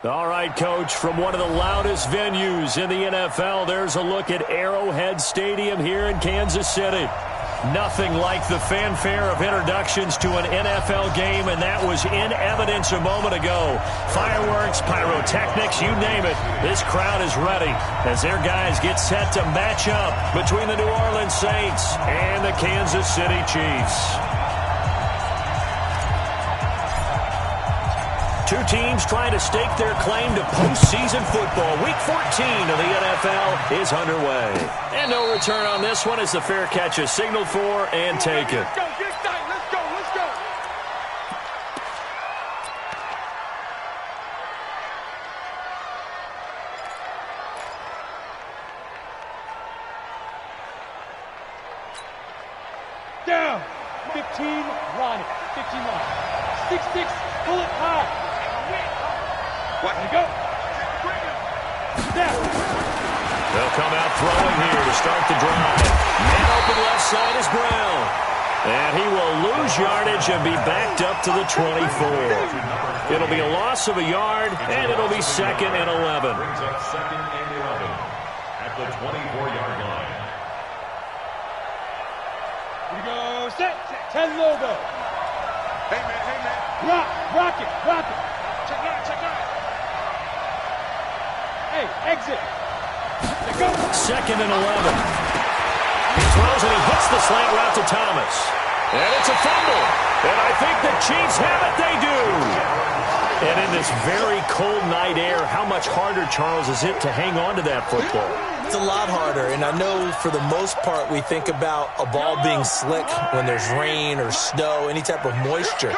All right, Coach, from one of the loudest venues in the NFL, there's a look at Arrowhead Stadium here in Kansas City. Nothing like the fanfare of introductions to an NFL game, and that was in evidence a moment ago. Fireworks, pyrotechnics, you name it. This crowd is ready as their guys get set to match up between the New Orleans Saints and the Kansas City Chiefs. Two teams trying to stake their claim to postseason football. Week 14 of the NFL is underway. And no return on this one as the fair catch is signaled for and taken. Let's go, get tight. Let's go, let's go. Down. 15 line. 15 line. 6-6, pull it high. Let it go. Down. They'll come out throwing here to start the drive. Man open left side is Brown. And he will lose yardage and be backed up to the 24. It'll be a loss of a yard, and it'll be 2nd and 11. Brings up 2nd and 11 at the 24-yard line. Here we go. Set. 10 logo. Hey, man. Rock it. Check out. Hey, exit. Let go. 2nd and 11. He throws and he hits the slant route to Thomas. And it's a fumble. And I think the Chiefs have it. They do. And in this very cold night air, how much harder, Charles, is it to hang on to that football? It's a lot harder, and I know for the most part we think about a ball being slick when there's rain or snow, any type of moisture.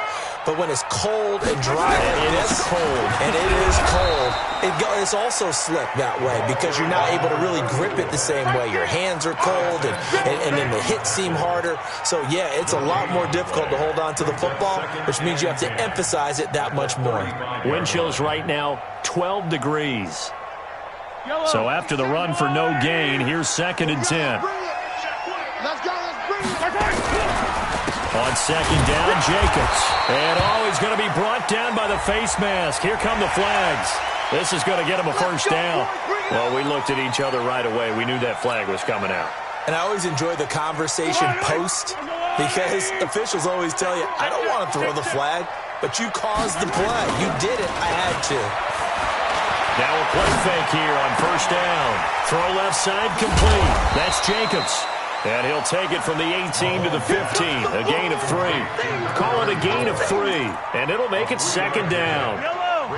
But when it's cold and dry like this, it's also slick that way because you're not able to really grip it the same way. Your hands are cold, and then the hits seem harder. So, yeah, it's a lot more difficult to hold on to the football, which means you have to emphasize it that much more. Wind chills right now, 12 degrees. So after the run for no gain, here's 2nd and 10. Let's go. On 2nd down, Jacobs. And he's going to be brought down by the face mask. Here come the flags. This is going to get him a first down. Well, we looked at each other right away. We knew that flag was coming out. And I always enjoy the conversation post because officials always tell you, I don't want to throw the flag, but you caused the play. You did it. I had to. Now a play fake here on 1st down. Throw left side complete. That's Jacobs. And he'll take it from the 18 to the 15. A gain of 3. Call it a gain of 3. And it'll make it 2nd down.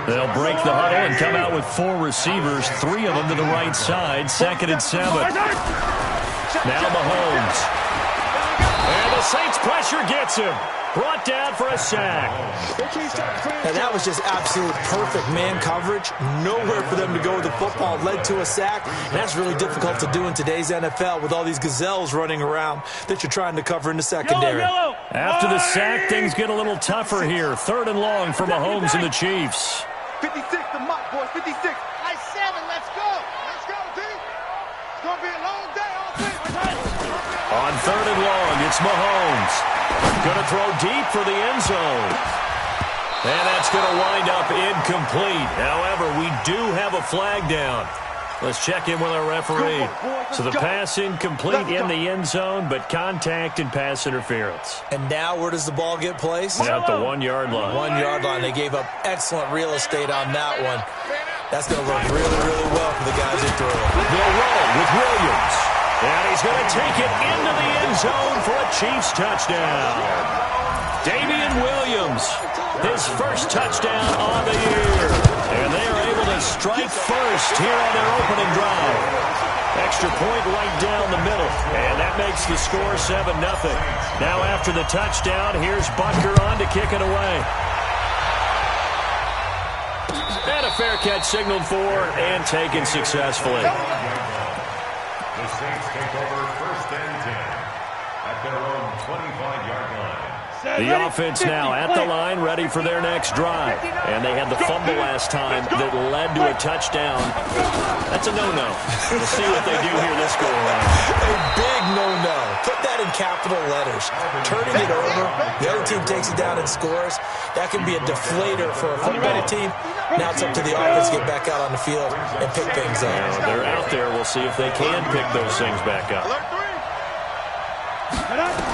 They'll break the huddle and come out with 4 receivers, 3 of them to the right side. 2nd and 7. Now Mahomes. And the Saints pressure gets him. Brought down for a sack. And that was just absolute perfect man coverage. Nowhere for them to go with the football. Led to a sack. And that's really difficult to do in today's NFL with all these gazelles running around that you're trying to cover in the secondary. After the sack, things get a little tougher here. 3rd and long for Mahomes and the Chiefs. 56, the mock boys, 56. I 7, let's go. Let's go, D. It's going to be a long day, all day. On 3rd and long, it's Mahomes. Going to throw deep for the end zone. And that's going to wind up incomplete. However, we do have a flag down. Let's check in with our referee. So the pass incomplete in the end zone, but contact and pass interference. And now where does the ball get placed? At the 1-yard line. 1-yard line. They gave up excellent real estate on that one. That's going to work really, really well for the guys who throw it. They'll roll with Williams. And he's going to take it into the end zone for a Chiefs touchdown. Damian Williams, his first touchdown on the year. And they are able to strike first here on their opening drive. Extra point right down the middle. And that makes the score 7-0. Now after the touchdown, here's Butker on to kick it away. And a fair catch signaled for and taken successfully. The Saints take over 1st and 10 at their own 25-yard line. The offense now at the line, ready for their next drive. And they had the fumble last time that led to a touchdown. That's a no-no. We'll see what they do here this go-around. A big no-no. Put that in capital letters. Turning it over, the other team takes it down and scores. That can be a deflator for a football team. Now it's up to the offense to get back out on the field and pick things up. They're out there. We'll see if they can pick those things back up.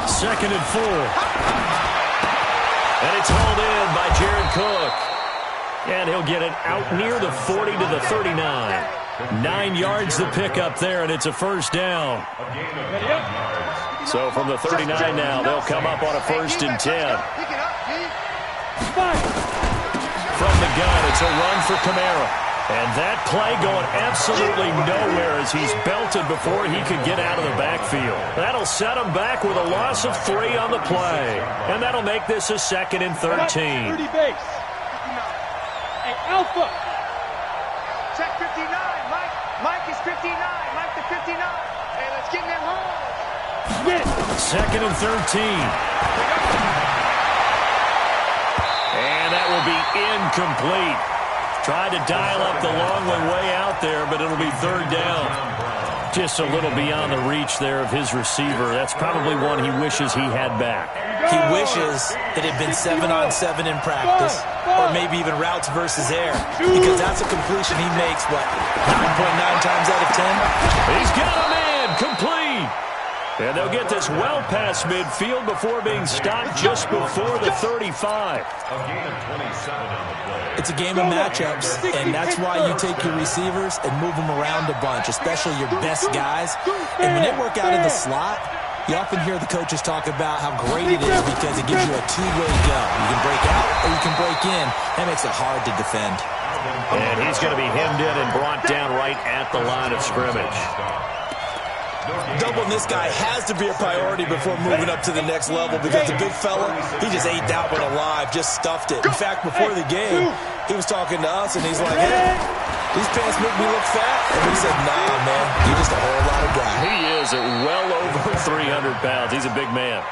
2nd and 4. And it's hauled in by Jared Cook. And he'll get it out near the 40 to the 39. 9 yards the pickup there, and it's a first down. So from the 39 now, they'll come up on a 1st and 10. From the gun, it's a run for Kamara. And that play going absolutely nowhere as he's belted before he could get out of the backfield. That'll set him back with a loss of 3 on the play. And that'll make this a 2nd and 13. 30 base. Hey, Alpha. Check 59. Mike is 59. Mike the 59. Hey, let's get in that hole. 2nd and 13. And that will be incomplete. Tried to dial up the long one way out there, but it'll be 3rd down. Just a little beyond the reach there of his receiver. That's probably one he wishes he had back. He wishes it had been 7-on-7 in practice, or maybe even routes versus air, because that's a completion he makes, what, 9.9 times out of 10? He's got a man, complete. And they'll get this well past midfield before being stopped just before the 35. It's a game of matchups, and that's why you take your receivers and move them around a bunch, especially your best guys. And when they work out in the slot, you often hear the coaches talk about how great it is because it gives you a two-way go. You can break out or you can break in. That makes it hard to defend. And he's going to be hemmed in and brought down right at the line of scrimmage. Doubling this guy has to be a priority before moving up to the next level because the big fella, he just ate that one alive, just stuffed it. In fact, before the game, he was talking to us, and he's like, hey, these pants make me look fat. And we said, nah, man, you're just a whole lot of guy. He is at well over 300 pounds. He's a big man.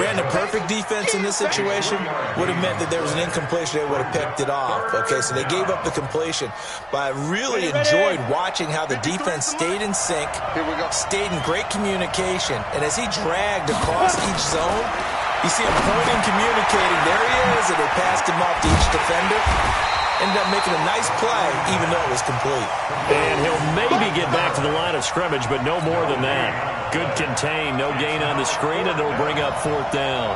Ran the perfect defense in this situation would have meant that there was an incompletion. They would have picked it off. Okay, so they gave up the completion. But I really enjoyed watching how the defense stayed in sync, stayed in great communication, and as he dragged across each zone, you see him pointing, communicating. There he is, and they passed him off to each defender. Ended up making a nice play, even though it was complete. And he'll maybe get back to the line of scrimmage, but no more than that. Good contain, no gain on the screen, and it'll bring up 4th down.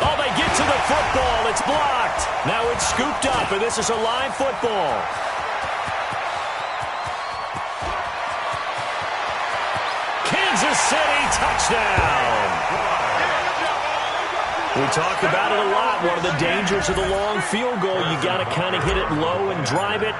Oh, they get to the football. It's blocked. Now it's scooped up, and this is a live football. Kansas City touchdown. We talk about it a lot. One of the dangers of the long field goal, you got to kind of hit it low and drive it.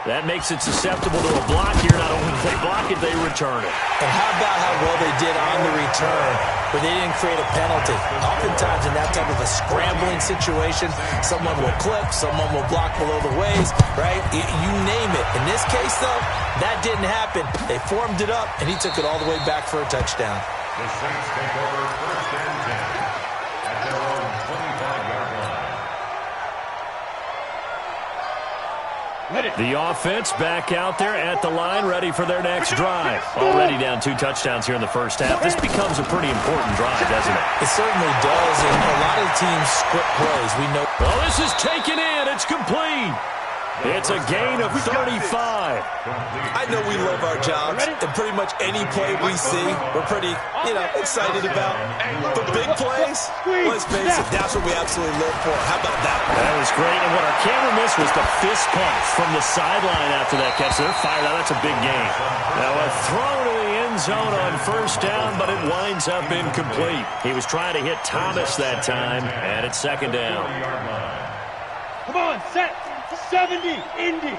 That makes it susceptible to a block here. Not only do they block it, they return it. And how about how well they did on the return, where they didn't create a penalty. Oftentimes in that type of a scrambling situation, someone will clip, someone will block below the waist, right? You name it. In this case, though, that didn't happen. They formed it up, and he took it all the way back for a touchdown. The Saints take over 1st and 10 at their own 25-yard line. The offense back out there at the line, ready for their next drive. Already down 2 touchdowns here in the first half. This becomes a pretty important drive, doesn't it? It certainly does, and a lot of teams script plays. We know. Well, this is taken in. It's complete. It's a gain of 35. I know we love our jobs, and pretty much any play we see, we're pretty, excited about. But big plays, let's face it, that's what we absolutely live for. How about that? That was great, and what our camera missed was the fist pump from the sideline after that catch. They're fired out. That's a big gain. Now a throw to the end zone on 1st down, but it winds up incomplete. He was trying to hit Thomas that time, and it's 2nd down. Come on, set. 70, Indy.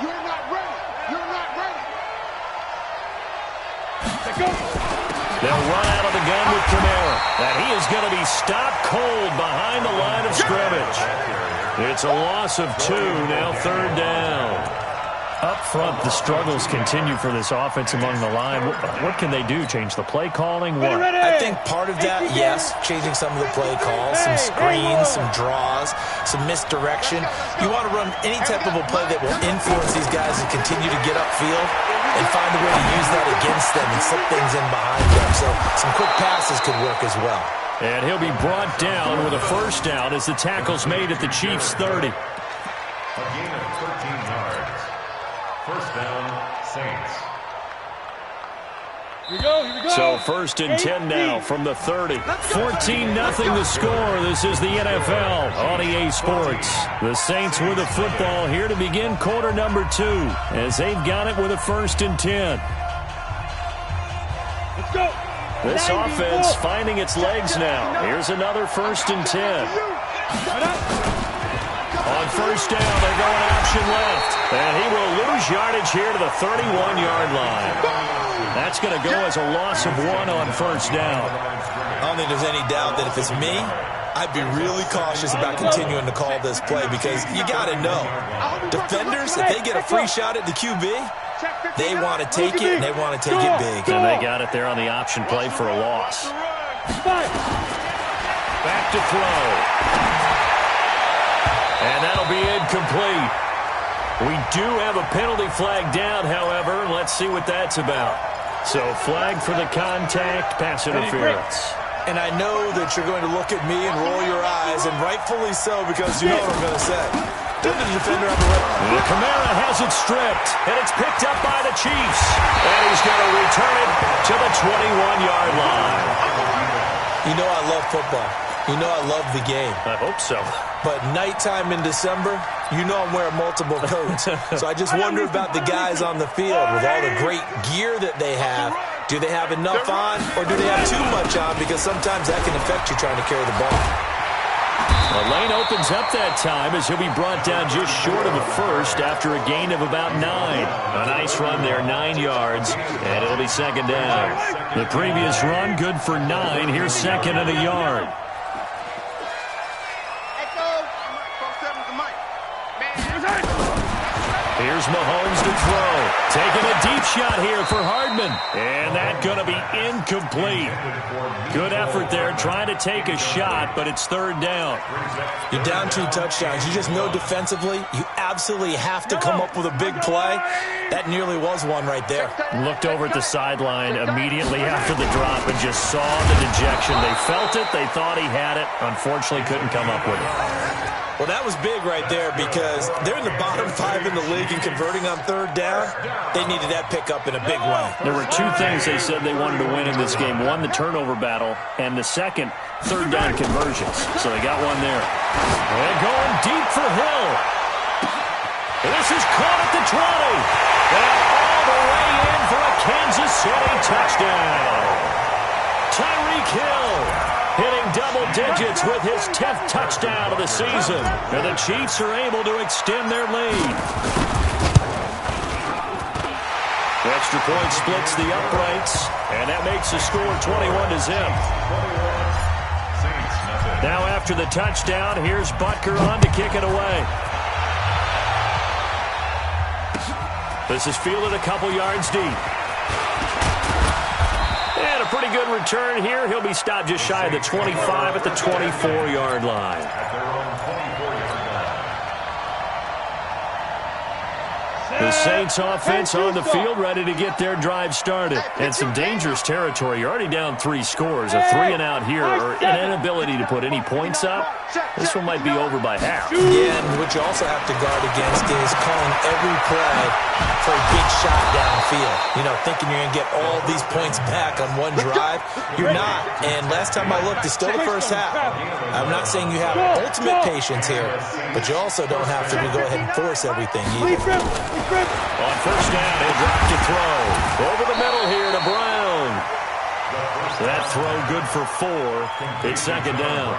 You're not ready. You're not ready. Let's go. They'll run out of the gun with Kamara. And he is going to be stopped cold behind the line of scrimmage. It's a loss of 2, now 3rd down. Up front, the struggles continue for this offense among the line. What can they do? Change the play calling? What? I think part of that, yes, changing some of the play calls, some screens, some draws, some misdirection. You want to run any type of a play that will influence these guys and continue to get upfield and find a way to use that against them and slip things in behind them. So some quick passes could work as well. And he'll be brought down with a 1st down as the tackle's made at the Chiefs' 30. A gain of 13 yards. 1st down, Saints. Here we go, here we go. So 1st and 10 now from the 30. 14-0 the score. This is the NFL on EA Sports. The Saints with the football here to begin quarter number 2 as they've got it with a 1st and 10. Let's go. This offense finding its legs now. Here's another 1st and 10. On 1st down, they're going option left. And he will lose yardage here to the 31-yard line. That's going to go as a loss of 1 on 1st down. I don't think there's any doubt that if it's me, I'd be really cautious about continuing to call this play because you got to know, defenders, if they get a free shot at the QB, they want to take it, and they want to take it big. And they got it there on the option play for a loss. Back to throw. And that'll be incomplete. We do have a penalty flag down, however. Let's see what that's about. So flag for the contact, pass interference. And I know that you're going to look at me and roll your eyes, and rightfully so, because you know what I'm going to say. Doesn't the defender have a right? Kamara has it stripped, and it's picked up by the Chiefs. And he's going to return it to the 21-yard line. You know I love football. You know I love the game. I hope so. But nighttime in December, you know I'm wearing multiple coats. So I just wonder about the guys on the field with all the great gear that they have. Do they have enough on, or do they have too much on? Because sometimes that can affect you trying to carry the ball. The lane opens up that time as he'll be brought down just short of a 1st after a gain of about 9. A nice run there, 9 yards, and it'll be 2nd down. The previous run, good for 9. Here's 2nd and a yard. Here's Mahomes to throw. Taking a deep shot here for Hardman. And that's going to be incomplete. Good effort there trying to take a shot, but it's 3rd down. You're down 2 touchdowns. You just know defensively you absolutely have to come up with a big play. That nearly was one right there. Looked over at the sideline immediately after the drop and just saw the dejection. They felt it. They thought he had it. Unfortunately, couldn't come up with it. Well, that was big right there because they're in the bottom 5 in the league and converting on 3rd down. They needed that pickup in a big way. There were 2 things they said they wanted to win in this game. One, the turnover battle, and the second, 3rd down conversions. So they got one there. And going deep for Hill. And this is caught at the 20. And all the way in for a Kansas City touchdown. Tyreek Hill hitting double digits with his 10th touchdown of the season. And the Chiefs are able to extend their lead. The extra point splits the uprights, and that makes the score 21-0. Now after the touchdown, here's Butker on to kick it away. This is fielded a couple yards deep. And a pretty good return here. He'll be stopped just shy of the 25 at the 24-yard line. The Saints offense on the field ready to get their drive started. And some dangerous territory. You're already down 3 scores. A 3-and-out here or an inability to put any points up. This one might be over by half. Yeah, and what you also have to guard against is calling every play for a big shot downfield. You know, thinking you're going to get all these points back on one drive. You're not. And last time I looked, it's still the first half. I'm not saying you have ultimate patience here, but you also don't have to go ahead and force everything either. On 1st down, he'll drop to throw. Over the middle here to Brown. That throw good for 4. It's 2nd down.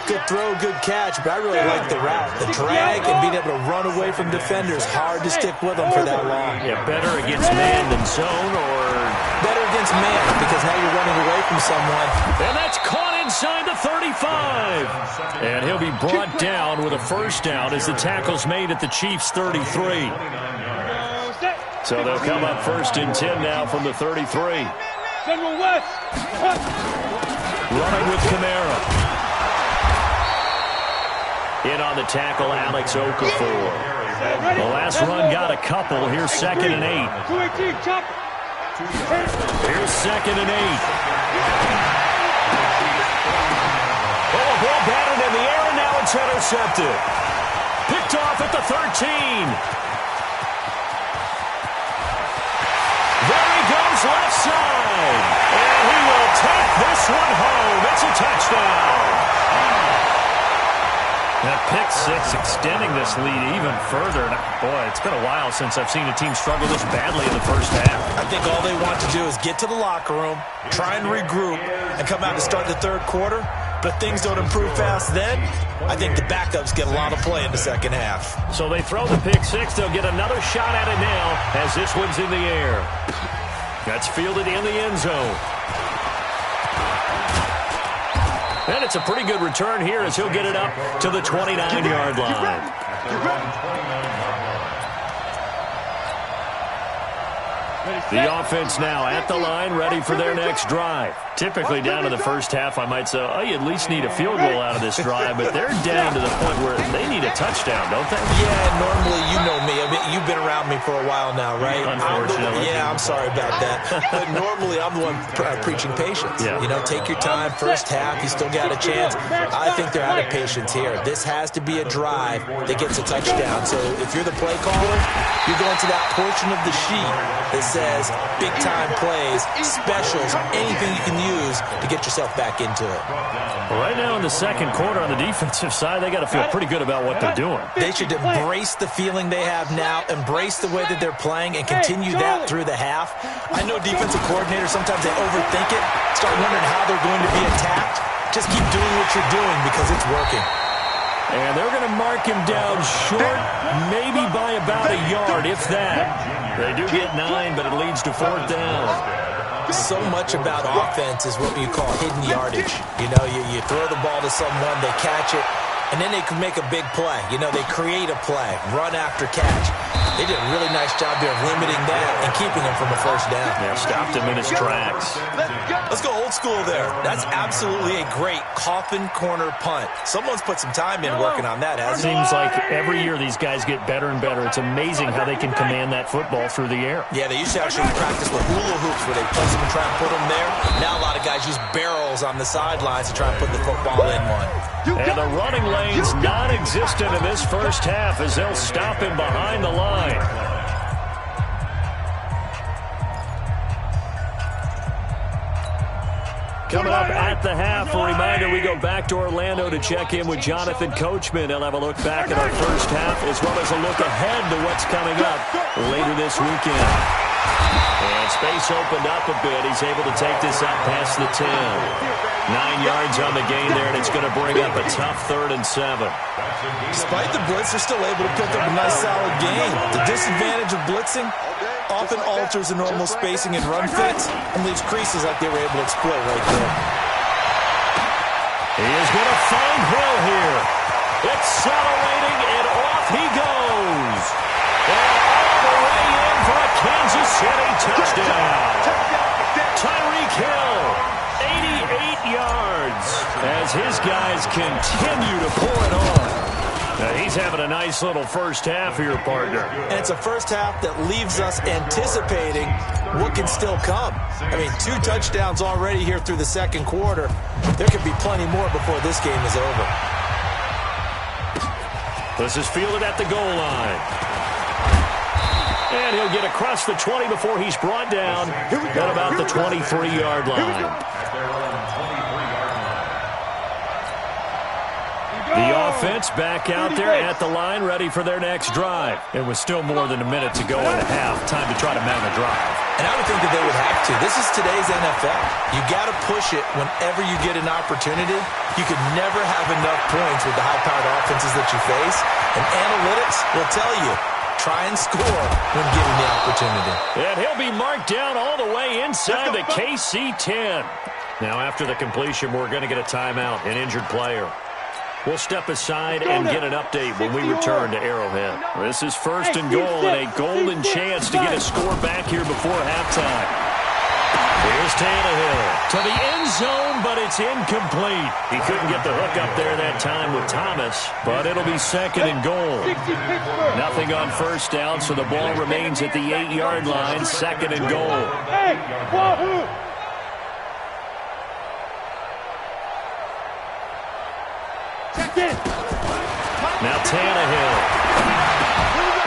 Good throw, good catch, but I really like the route. The drag and being able to run away from defenders. Hard to stick with them for that long. Yeah, better against man than zone or... Better against man because now you're running away from someone. And that's caught inside the 35. And he'll be brought down with a first down as the tackle's made at the Chiefs' 33. So they'll come up 1st and 10 now from the 33. General West. Running with Kamara. In on the tackle, Alex Okafor. The last run got a couple. Here's 2nd and 8. 218, chop. Here's 2nd and 8. Oh, ball batted in the air, and now it's intercepted. Picked off at the 13. There he goes, left side. And he will take this one home. It's a touchdown. That pick six extending this lead even further. Boy, it's been a while since I've seen a team struggle this badly in the first half. I think all they want to do is get to the locker room, try and regroup, and come out to start the third quarter. But if things don't improve fast then, I think the backups get a lot of play in the second half. So they throw the pick six. They'll get another shot at it now as this one's in the air. That's fielded in the end zone. And it's a pretty good return here as he'll get it up to the 29-yard line. The offense now at the line, ready for their next drive. Typically down to the first half, I might say, oh, you at least need a field goal out of this drive, but they're down to the point where they need a touchdown, don't they? Yeah, normally, you know me. I mean, you've been around me for a while now, right? Unfortunately. I'm sorry about that. But normally, I'm the one preaching patience. Yeah. You know, take your time. First half, you still got a chance. I think they're out of patience here. This has to be a drive that gets a touchdown. So if you're the play caller, you're going to that portion of the sheet that says big-time plays, specials, anything you can use to get yourself back into it. Right now in the second quarter on the defensive side, they got to feel pretty good about what they're doing. They should embrace the feeling they have now, embrace the way that they're playing, and continue that through the half. I know defensive coordinators, sometimes they overthink it, start wondering how they're going to be attacked. Just keep doing what you're doing because it's working. And they're going to mark him down short, maybe by about a yard, if that. They do get 9, but it leads to 4th down. So much about offense is what you call hidden yardage. You know, you throw the ball to someone, they catch it, and then they can make a big play. You know, they create a play, run after catch. They did a really nice job there of limiting that and keeping him from a first down. Yeah, stopped him in his tracks. Let's go old school there. That's absolutely a great coffin corner punt. Someone's put some time in working on that, hasn't it? Seems like every year these guys get better and better. It's amazing how they can command that football through the air. Yeah, they used to actually practice with hula hoops where they place them and try and put them there. Now a lot of guys use barrels on the sidelines to try and put the football in one. And the running lane's non-existent in this first half as they'll stop him behind the line. Coming up at the half, a reminder, we go back to Orlando to check in with Jonathan Coachman. He'll have a look back at our first half as well as a look ahead to what's coming up later this weekend. And space opened up a bit. He's able to take this up past the 10. 9 yards on the gain there, and it's going to bring up a tough 3rd and 7. Despite the blitz, they're still able to pick up a nice solid gain. The disadvantage of blitzing often alters the normal spacing and run fits and leaves creases like they were able to exploit right there. He is going to find Hill here. Accelerating, and off he goes. And all the way in for a Kansas City touchdown. Tyreek Hill, 88 yards, as his guys continue to pour it on. He's having a nice little first half here, partner. And it's a first half that leaves us anticipating what can still come. I mean, 2 touchdowns already here through the second quarter. There could be plenty more before this game is over. This is fielded at the goal line. And he'll get across the 20 before he's brought down at about the 23-yard line. The offense back out there at the line, ready for their next drive. It was still more than a minute to go in the half. Time to try to mount a drive. And I would think that they would have to. This is today's NFL. You got to push it whenever you get an opportunity. You could never have enough points with the high-powered offenses that you face. And analytics will tell you, try and score when given the opportunity. And he'll be marked down all the way inside the KC 10. Now, after the completion, we're going to get a timeout, an injured player. We'll step aside and get an update when we return to Arrowhead. This is first and goal and a golden chance to get a score back here before halftime. Here's Tannehill to the end zone, but it's incomplete. He couldn't get the hook up there that time with Thomas, but it'll be second and goal. Nothing on first down, so the ball remains at the 8-yard line, second and goal. Hey, wahoo! Now Tannehill.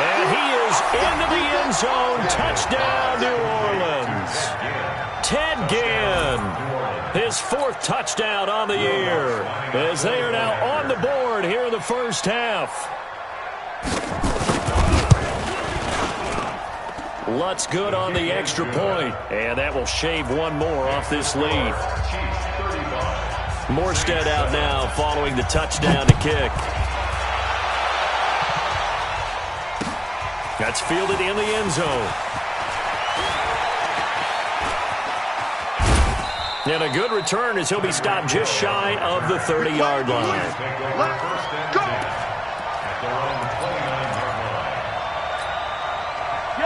And he is into the end zone. Touchdown, New Orleans. Ted Ginn, his 4th touchdown on the year, as they are now on the board here in the first half. Lutz good on the extra point, and that will shave one more off this lead. Morstead out now following the touchdown to kick. That's fielded in the end zone. And a good return as he'll be stopped just shy of the 30-yard line.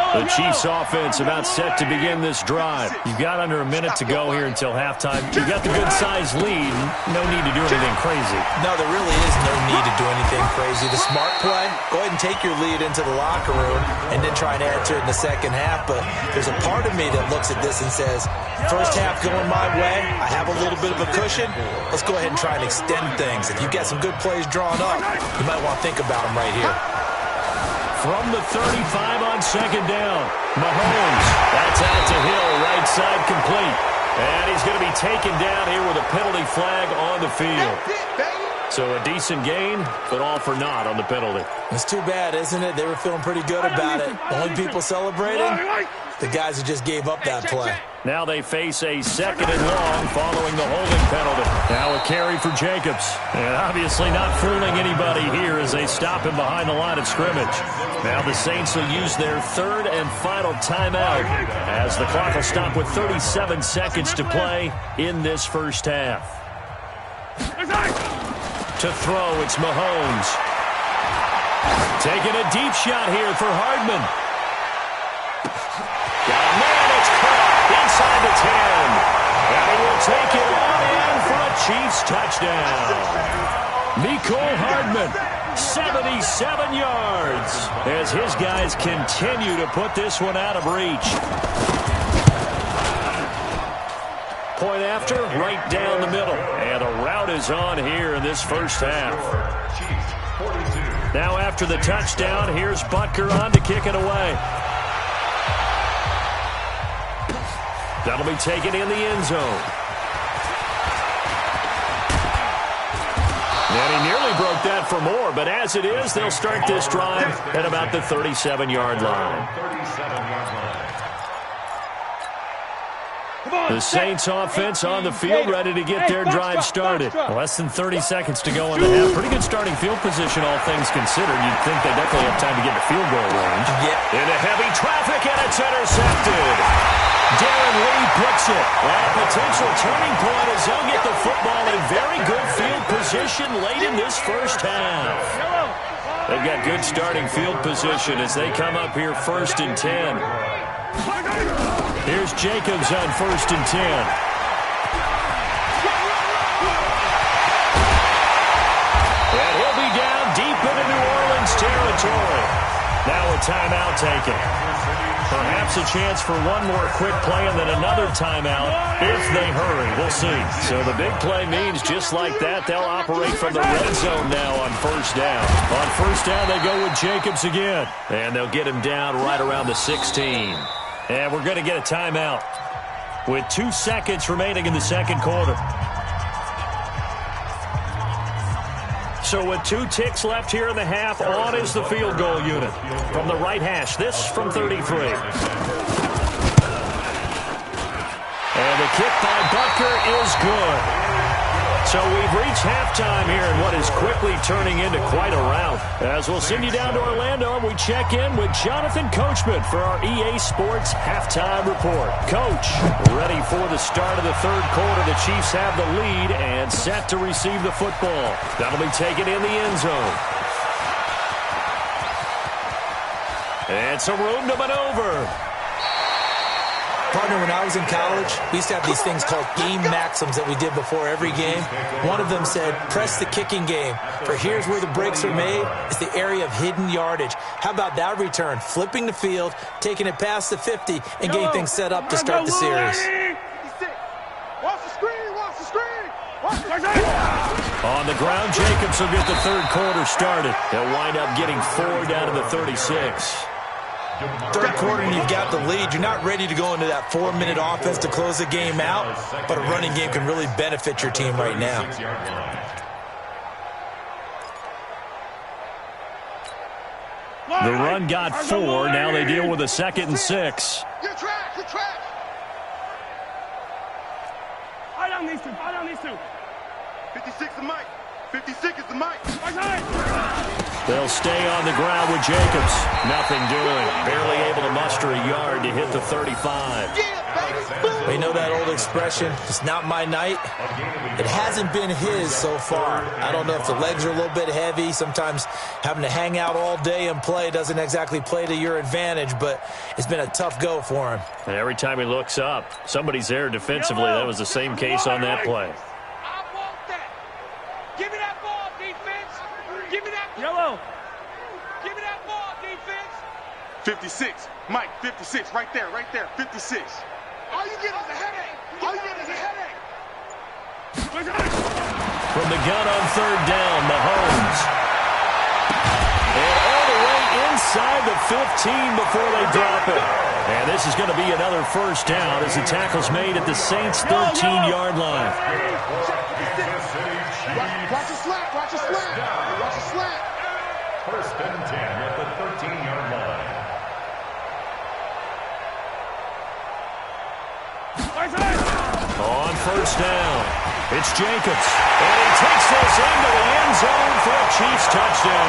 The Chiefs offense about set to begin this drive. You've got under a minute to go here until halftime. You've got the good-sized lead. No need to do anything crazy. No, there really is no need to do anything crazy. The smart play, go ahead and take your lead into the locker room and then try and add to it in the second half. But there's a part of me that looks at this and says, first half going my way, I have a little bit of a cushion. Let's go ahead and try and extend things. If you've got some good plays drawn up, you might want to think about them right here. From the 35 on second down, Mahomes. That's out to Hill, right side complete. And he's going to be taken down here with a penalty flag on the field. So a decent gain, but all for naught on the penalty. It's too bad, isn't it? They were feeling pretty good about it. Only people celebrating, the guys who just gave up that play. Now they face a second and long following the holding penalty. Now a carry for Jacobs. And obviously not fooling anybody here as they stop him behind the line of scrimmage. Now the Saints will use their 3rd and final timeout as the clock will stop with 37 seconds to play in this first half. To throw, it's Mahomes. Taking a deep shot here for Hardman. Got a man, it's caught inside the 10. And he will take it on in for a Chiefs touchdown. Mecole Hardman, 77 yards, as his guys continue to put this one out of reach. Point after, right down the middle. And a rout is on here in this first half. Now after the touchdown, here's Butker on to kick it away. That'll be taken in the end zone. And he nearly broke that for more, but as it is, they'll start this drive at about the 37-yard line. The Saints offense on the field, ready to get their drive started. Less than 30 seconds to go in the half. Pretty good starting field position, all things considered. You'd think they definitely have time to get to field goal range. Yeah. Into heavy traffic, and it's intercepted. Darren Lee puts it. And a potential turning point as they'll get the football in very good field position late in this first half. They've got good starting field position as they come up here 1st and 10. Here's Jacobs on 1st and 10. And he'll be down deep into New Orleans territory. Now a timeout taken. Perhaps a chance for one more quick play and then another timeout if they hurry. We'll see. So the big play means just like that, they'll operate from the red zone now on 1st down. On 1st down, they go with Jacobs again. And they'll get him down right around the 16. And we're going to get a timeout with 2 seconds remaining in the second quarter. So with 2 ticks left here in the half, on is the field goal unit from the right hash. This from 33. And the kick by Butker is good. So we've reached halftime here in what is quickly turning into quite a rout. As we'll send you down to Orlando, and we check in with Jonathan Coachman for our EA Sports Halftime Report. Coach, ready for the start of the third quarter. The Chiefs have the lead and set to receive the football. That'll be taken in the end zone. And some room to maneuver. Partner, when I was in college, we used to have these things called game maxims that we did before every game. One of them said, press the kicking game. For here's where the breaks are made. It's the area of hidden yardage. How about that return? Flipping the field, taking it past the 50, and getting things set up to start the series. Watch the screen, watch the screen. Watch the screen. On the ground, Jacobs will get the third quarter started. He'll wind up getting 4 down to the 36. Third quarter and you've got the lead. You're not ready to go into that 4-minute offense to close the game out, but a running game can really benefit your team right now. The run got 4. Now they deal with a 2nd and 6. Your track, your track. I don't need to. 56 is Mike. 56 is the Mike. They'll stay on the ground with Jacobs. Nothing doing. Barely able to muster a yard to hit the 35. We know that old expression, it's not my night. It hasn't been his so far. I don't know if the legs are a little bit heavy. Sometimes having to hang out all day and play doesn't exactly play to your advantage, but it's been a tough go for him. And every time he looks up, somebody's there defensively. That was the same case on that play. Give me that ball, defense. Give me that ball. Yellow. Give me that ball, defense. 56. Mike, 56. Right there, 56. All you get is a headache. All you get is a headache. From the gun on third down, Mahomes. And all the way inside the 15 before they drop it. And this is going to be another first down as the tackle's made at the Saints' 13-yard line. Watch the slant, watch the slant. Watch the slant. First and 10 at the 13-yard line. On first down, it's Jacobs. And he takes this into the end zone for a Chiefs touchdown.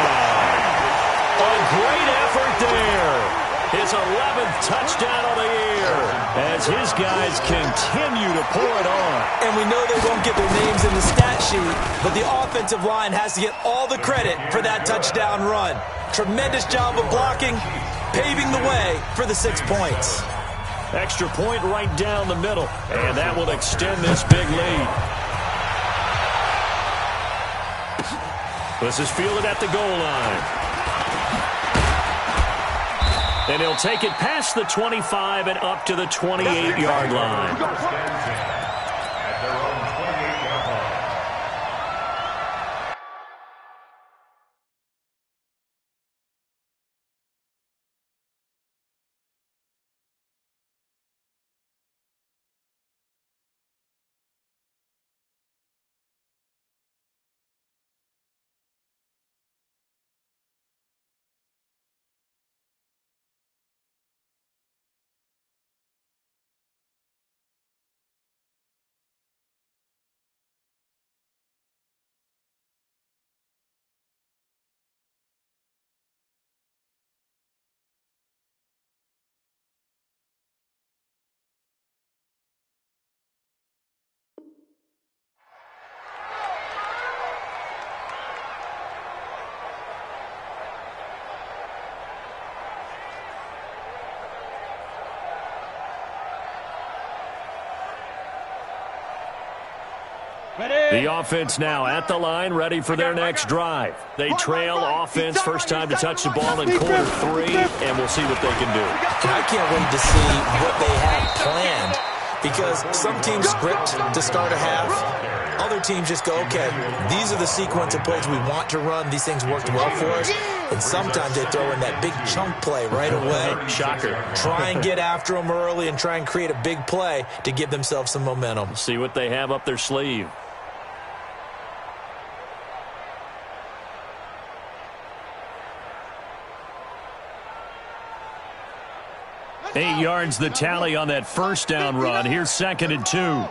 A great effort there. His 11th touchdown of the year as his guys continue to pour it on. And we know they won't get their names in the stat sheet, but the offensive line has to get all the credit for that touchdown run. Tremendous job of blocking, paving the way for the 6 points. Extra point right down the middle, and that will extend this big lead. This is fielded at the goal line. And he'll take it past the 25 and up to the 28-yard line. At their own 28-yard line. The offense now at the line, ready for their next drive. They trail offense, first time to touch the ball in quarter 3, and we'll see what they can do. And I can't wait to see what they have planned, because some teams script to start a half. Other teams just go, okay, these are the sequence of plays we want to run. These things worked well for us. And sometimes they throw in that big chunk play right away. Shocker. Try and get after them early and try and create a big play to give themselves some momentum. See what they have up their sleeve. 8 yards the tally on that first down run. Here's 2nd and 2.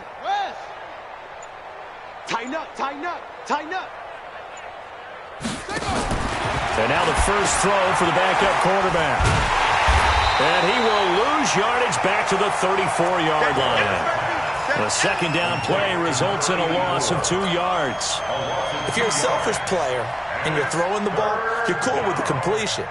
Tighten up, Tighten up. Tighten up. And now the first throw for the backup quarterback. And he will lose yardage back to the 34-yard line. The second down play results in a loss of 2 yards. If you're a selfish player and you're throwing the ball, you're cool with the completion.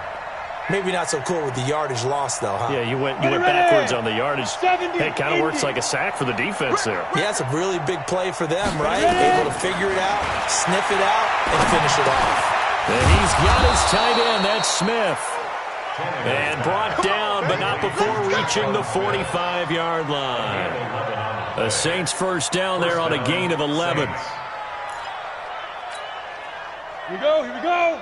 Maybe not so cool with the yardage loss, though, huh? Yeah, you went backwards on the yardage. It kind of works like a sack for the defense there. Yeah, it's a really big play for them, right? Able to figure it out, sniff it out, and finish it off. And he's got his tight end. That's Smith. And brought down, but not before reaching the 45-yard line. The Saints first down there on a gain of 11. Here we go, here we go.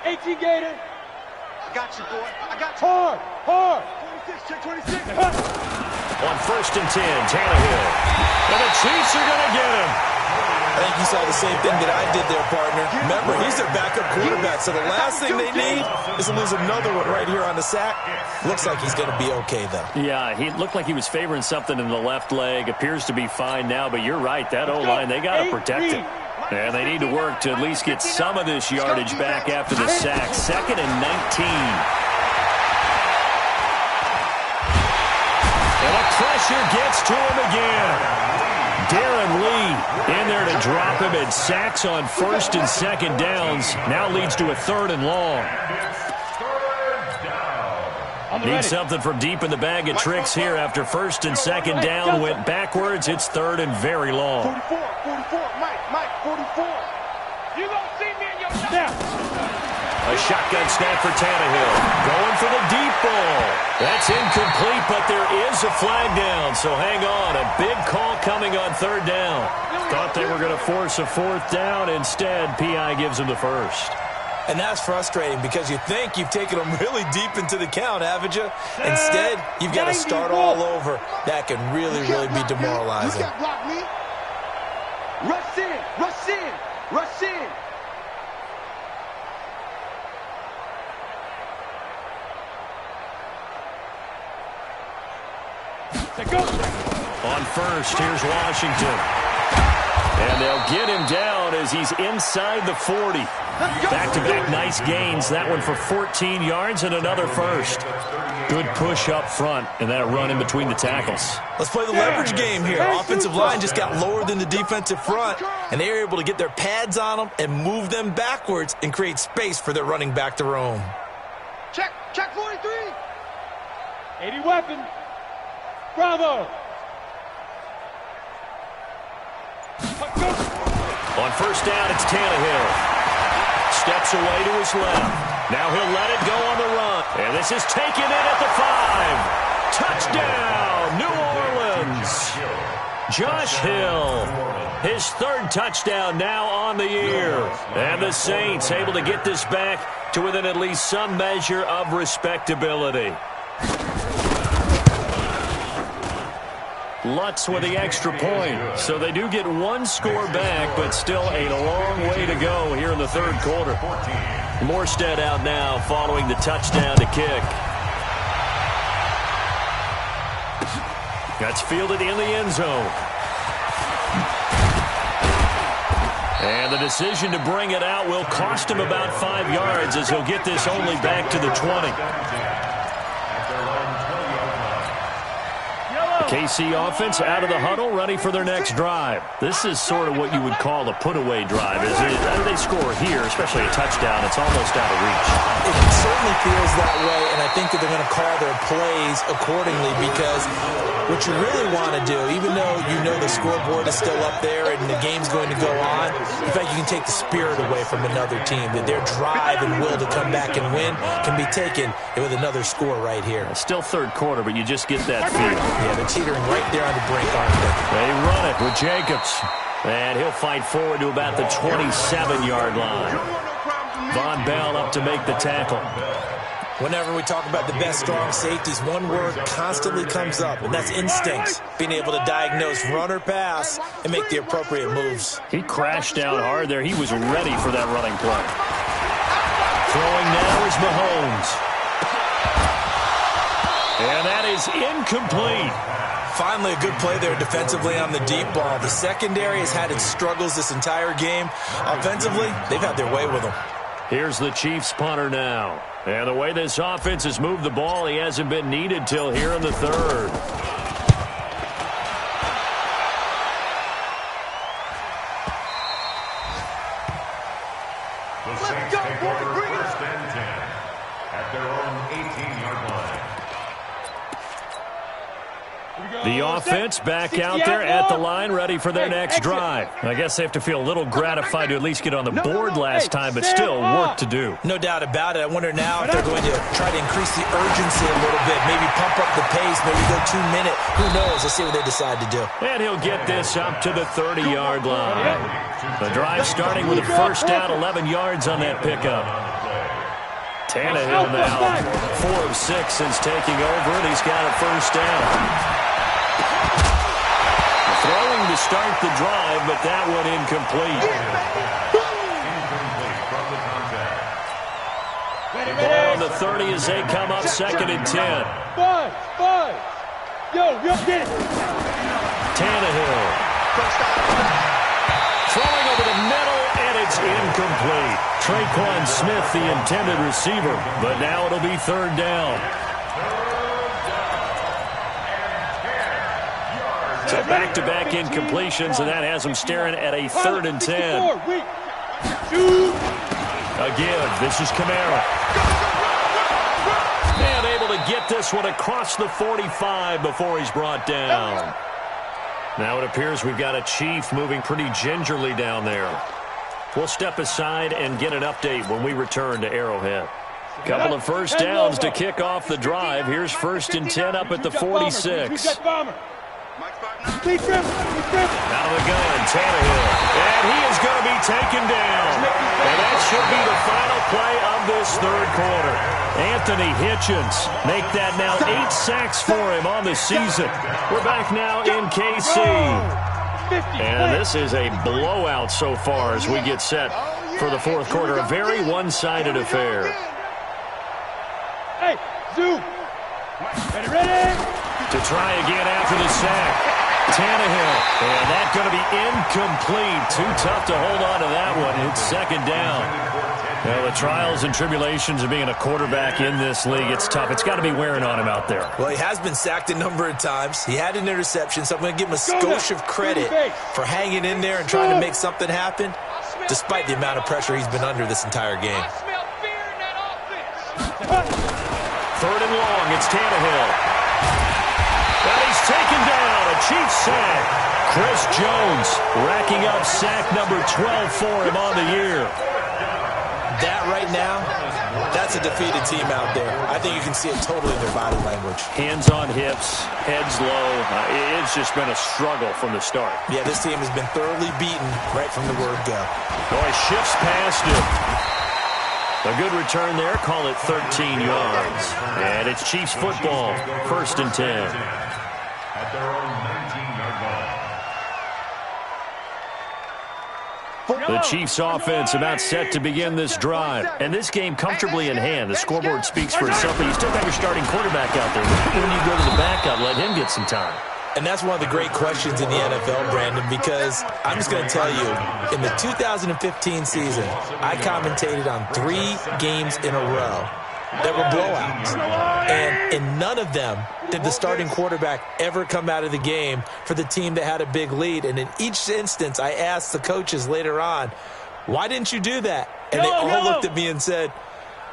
18 Gator. I got you, boy. I got you. Hard, hard. 26, check 26. On 1st and 10, Tannehill. And the Chiefs are going to get him. I think you saw the same thing that I did there, partner. Remember, he's their backup quarterback, so the last thing they need is to lose another one right here on the sack. Looks like he's going to be okay, though. Yeah, he looked like he was favoring something in the left leg. Appears to be fine now, but you're right. That O-line, they got to protect it. And they need to work to at least get some of this yardage back after the sack. 2nd and 19. And the pressure gets to him again. Darren Lee in there to drop him, and sacks on 1st and 2nd downs. Now leads to a 3rd and long. Need something from deep in the bag of tricks here after 1st and 2nd down. Went backwards. It's 3rd and very long. 44, Mike, 44. You gonna see me in your snap. A shotgun snap for Tannehill. Going for the deep ball. That's incomplete, but there is a flag down, so hang on. A big call coming on 3rd down. Thought they were going to force a 4th down. Instead, P.I. gives them the first. And that's frustrating because you think you've taken them really deep into the count, haven't you? Instead, you've got to start all over. That can really be demoralizing. You can't block me. Rush in, rush in, rush in. On 1st, here's Washington. And they'll get him down as he's inside the 40. Back-to-back nice gains. That one for 14 yards and another first. Good push up front and that run in between the tackles. Let's play the leverage game here. Offensive line just got lower than the defensive front, and they were able to get their pads on them and move them backwards and create space for their running back to roam. Check 43. 80 weapon. Bravo. On 1st down, it's Tannehill. Steps away to his left. Now he'll let it go on the run. And this is taken in at the 5. Touchdown, New Orleans. Josh Hill, his 3rd touchdown now on the year. And the Saints able to get this back to within at least some measure of respectability. Lutz with the extra point. So they do get 1 score back, but still a long way to go here in the 3rd quarter. Morstead out now following the touchdown to kick. That's fielded in the end zone. And the decision to bring it out will cost him about 5 yards as he'll get this only back to the 20. KC offense out of the huddle, ready for their next drive. This is sort of what you would call a put-away drive, isn't it? How do they score here, especially a touchdown? It's almost out of reach. It certainly feels that way, and I think that they're going to call their plays accordingly because what you really want to do, even though you know the scoreboard is still up there and the game's going to go on, in fact, you can take the spirit away from another team, that their drive and will to come back and win can be taken with another score right here. It's still 3rd quarter, but you just get that feel. Yeah, they're teetering right there on the brink, aren't they? They run it with Jacobs. And he'll fight forward to about the 27-yard line. Von Bell up to make the tackle. Whenever we talk about the best strong safeties, one word constantly comes up, and that's instincts. Being able to diagnose run or pass and make the appropriate moves. He crashed down hard there. He was ready for that running play. Throwing now is Mahomes. And that is incomplete. Finally, a good play there defensively on the deep ball. The secondary has had its struggles this entire game. Offensively, they've had their way with them. Here's the Chiefs punter now. And the way this offense has moved the ball, he hasn't been needed till here in the third. The Saints take over first and 10 at their own 18-yard line. The offense back out there at the line, ready for their next drive. I guess they have to feel a little gratified to at least get on the board last time, but still work to do. No doubt about it. I wonder now if they're going to try to increase the urgency a little bit, maybe pump up the pace, maybe go 2 minute. Who knows? Let's see what they decide to do. And he'll get this up to the 30-yard line. The drive starting with a first down, 11 yards on that pickup. Tannehill now, 4 of 6 since taking over, and he's got a first down. Throwing to start the drive, but that one incomplete. Ball on the 30 as they come up second and 10. Five. Yo, get it. Tannehill. Throwing over the middle, and it's incomplete. Traquan Smith, the intended receiver, but now it'll be third down. So back-to-back incompletions, and that has them staring at a third and 10. Again, this is Kamara. And able to get this one across the 45 before he's brought down. Now it appears we've got a Chief moving pretty gingerly down there. We'll step aside and get an update when we return to Arrowhead. Couple of first downs to kick off the drive. Here's first and 10 up at the 46. Out of the gun, Tannehill. And he is going to be taken down. And that should be the final play of this third quarter. Anthony Hitchens make that now 8 sacks for him on the season. We're back now in KC. And this is a blowout so far as we get set for the fourth quarter. A very one-sided affair. Hey, zoom. Ready? To try again after the sack. Tannehill, and that's going to be incomplete. Too tough to hold on to that one. It's second down. Well, the trials and tribulations of being a quarterback in this league, it's tough. It's got to be wearing on him out there. Well, he has been sacked a number of times. He had an interception, so I'm going to give him a skosh of credit for hanging in there and trying to make something happen, despite the amount of pressure he's been under this entire game. Third and long, it's Tannehill. And he's taken down, a Chiefs sack. Chris Jones racking up sack number 12 for him on the year. That right now, that's a defeated team out there. I think you can see it totally in their body language. Hands on hips, heads low. It's just been a struggle from the start. Yeah, this team has been thoroughly beaten right from the word go. Boy, shifts past him. A good return there, call it 13 yards. And it's Chiefs football, first and 10. At their own 19-yard line. The Chiefs offense about set to begin this drive. And this game comfortably in hand. The scoreboard speaks for itself, but you still got your starting quarterback out there. When you go to the backup, let him get some time. And that's one of the great questions in the NFL, Brandon, because I'm just going to tell you, in the 2015 season, I commentated on 3 games in a row that were blowouts. And in none of them did the starting quarterback ever come out of the game for the team that had a big lead. And in each instance, I asked the coaches later on, why didn't you do that? And they all looked at me and said,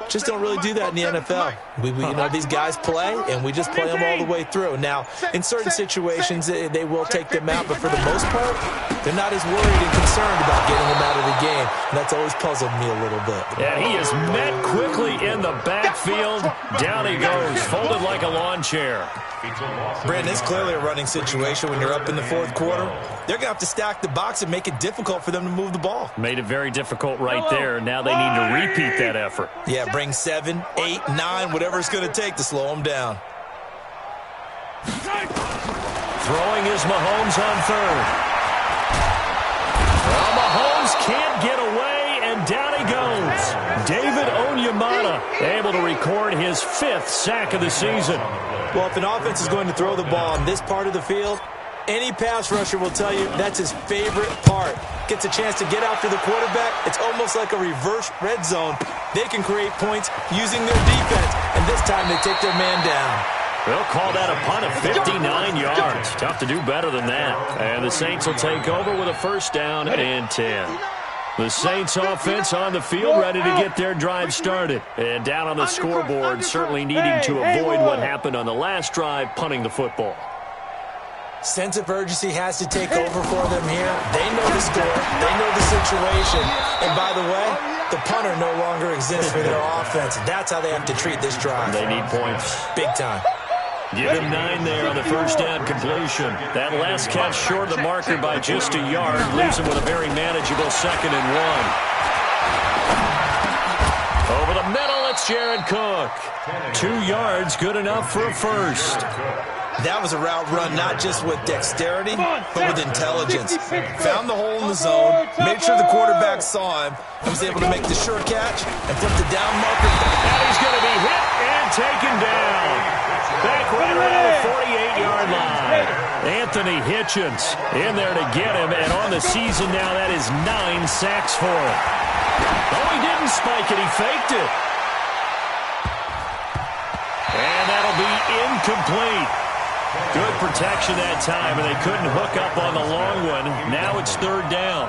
just don't really do that in the NFL. We these guys play, and we just play them all the way through. Now, in certain situations, they will take them out, but for the most part, they're not as worried and concerned about getting them out of the game. And that's always puzzled me a little bit. And he is met quickly in the backfield. Down he goes, folded like a lawn chair. Brandon, it's clearly a running situation when you're up in the fourth quarter. They're going to have to stack the box and make it difficult for them to move the ball. Made it very difficult right there. Now they need to repeat that effort. Yeah, bring 7, 8, 9, whatever it's going to take to slow them down. Throwing is Mahomes on third. Well, Mahomes can't get away, and down he goes. David Onyemata Carolina, able to record his 5th sack of the season. Well, if an offense is going to throw the ball on this part of the field, any pass rusher will tell you that's his favorite part. Gets a chance to get after the quarterback. It's almost like a reverse red zone. They can create points using their defense, and this time they take their man down. They'll call that a punt of 59 yards. Tough to do better than that. And the Saints will take over with a 1st down and 10. The Saints offense on the field, ready to get their drive started. And down on the scoreboard, certainly needing to avoid what happened on the last drive, punting the football. Sense of urgency has to take over for them here. They know the score. They know the situation. And by the way, the punter no longer exists for their offense. That's how they have to treat this drive. They need points. Big time. Give him 9 there on the 1st down completion. That last catch short of the marker by just a yard leaves him with a very manageable 2nd and 1. Over the middle, it's Jared Cook. 2 yards, good enough for a 1st. That was a route run not just with dexterity, but with intelligence. Found the hole in the zone, made sure the quarterback saw him, and was able to make the sure catch and flip the down marker. And he's going to be hit and taken down. Back right around the 48-yard line. Anthony Hitchens in there to get him, and on the season now, that is 9 sacks for him. Oh, he didn't spike it. He faked it. And that'll be incomplete. Good protection that time, and they couldn't hook up on the long one. Now it's 3rd down.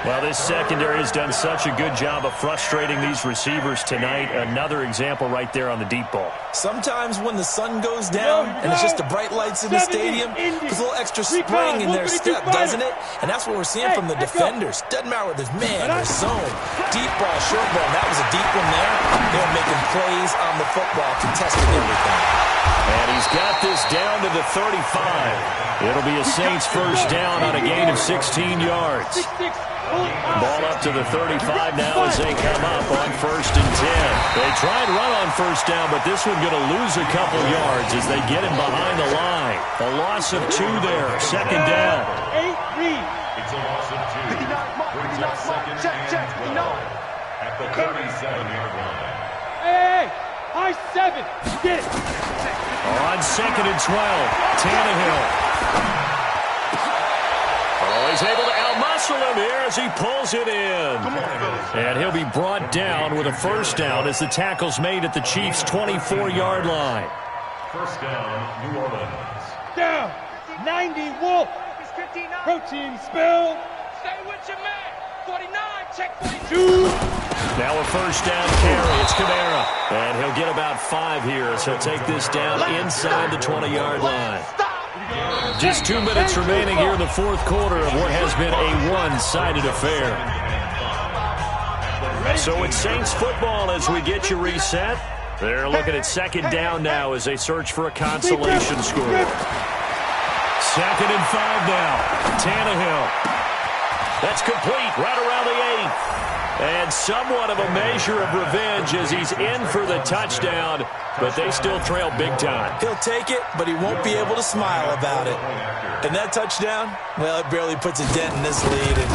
Well, this secondary has done such a good job of frustrating these receivers tonight. Another example right there on the deep ball. Sometimes when the sun goes down and it's just the bright lights in the stadium, there's a little extra spring in their step, doesn't it? And that's what we're seeing from the defenders. Doesn't matter whether there's man or zone. Deep ball, short ball, that was a deep one there. They're making plays on the football, contesting everything. And he's got this down to the 35. It'll be a Saints 1st down on a gain of 16 yards. Ball up to the 35 now as they come up on 1st and 10. They try and run on 1st down, but this one going to lose a couple yards as they get him behind the line. A loss of 2 there, 2nd down. It's a loss of 2. Brings up 2nd and 12 at the 37-yard line. Hey, high 7. Get it. On 2nd and 12, Tannehill. Oh, he's able to outmuscle him here as he pulls it in. And he'll be brought down with a 1st down as the tackle's made at the Chiefs' 24-yard line. 1st down, New Orleans. Down. 90 Wolf. Protein spill. Stay with your man. 49, check 42. Now a 1st down carry. It's Kamara. And he'll get about 5 here, so he'll take this down inside the 20-yard line. Just 2 minutes remaining here in the 4th quarter of what has been a one-sided affair. So it's Saints football as we get you reset. They're looking at 2nd down now as they search for a consolation score. 2nd and 5 now. Tannehill. That's complete right around the 8th. And somewhat of a measure of revenge as he's in for the touchdown, but they still trail big time. He'll take it, but he won't be able to smile about it. And that touchdown, well, it barely puts a dent in this lead. And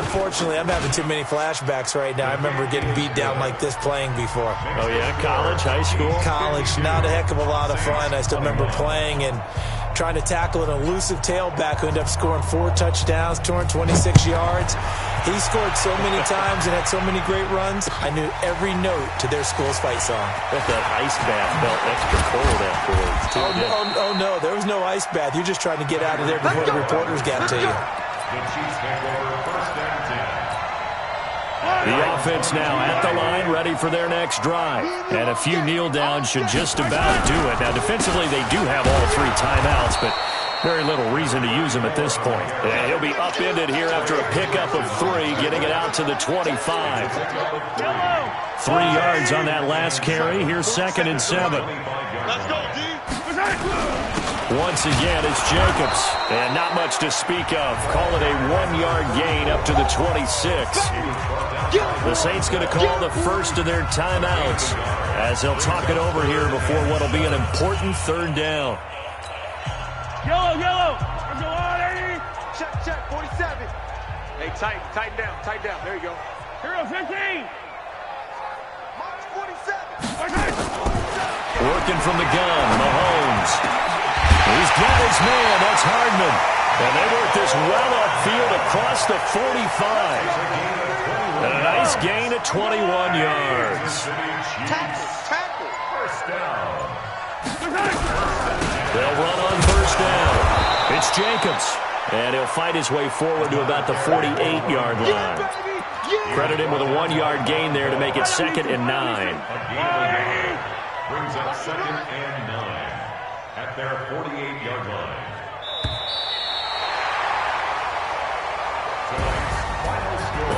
unfortunately, I'm having too many flashbacks right now. I remember getting beat down like this playing before. Oh, yeah? College, high school? College, not a heck of a lot of fun. I still remember playing and trying to tackle an elusive tailback who ended up scoring 4 touchdowns, 226 yards. He scored so many times and had so many great runs, I knew every note to their school's fight song. But that ice bath felt extra cold afterwards, too. Oh, no, there was no ice bath. You're just trying to get out of there before the reporters got to you. The Chiefs take over 1st and 10. The offense now at the line, ready for their next drive. And a few kneel downs should just about do it. Now, defensively, they do have all 3 timeouts, but very little reason to use them at this point. And he'll be upended here after a pickup of 3, getting it out to the 25. 3 yards on that last carry. Here's 2nd and 7. Let's go, D. Once again, it's Jacobs. And not much to speak of. Call it a 1-yard gain up to the 26. The Saints going to call the first of their timeouts as they'll talk it over here before what will be an important 3rd down. Yellow, yellow. There's a lot, 80. Check, 47. Hey, tighten down. There you go. Hero 15. March Working from the gun, Mahomes. He's got his man. That's Hardman. And they work this well upfield across the 45. And a nice gain of 21 yards. Tackle. First down. They'll run on first down. It's Jacobs. And he'll fight his way forward to about the 48-yard line. Credit him with a 1-yard gain there to make it 2nd and 9. Brings up 2nd and 9 at their 48-yard line.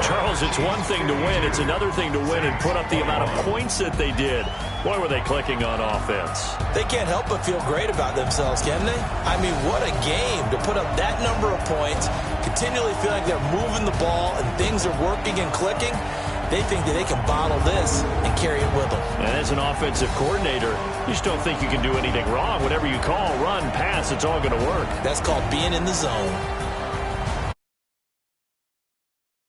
Charles, it's one thing to win. It's another thing to win and put up the amount of points that they did. Boy, were they clicking on offense. They can't help but feel great about themselves, can they? I mean, what a game to put up that number of points, continually feel like they're moving the ball and things are working and clicking. They think that they can bottle this and carry it with them. And as an offensive coordinator, you just don't think you can do anything wrong. Whatever you call, run, pass, it's all going to work. That's called being in the zone.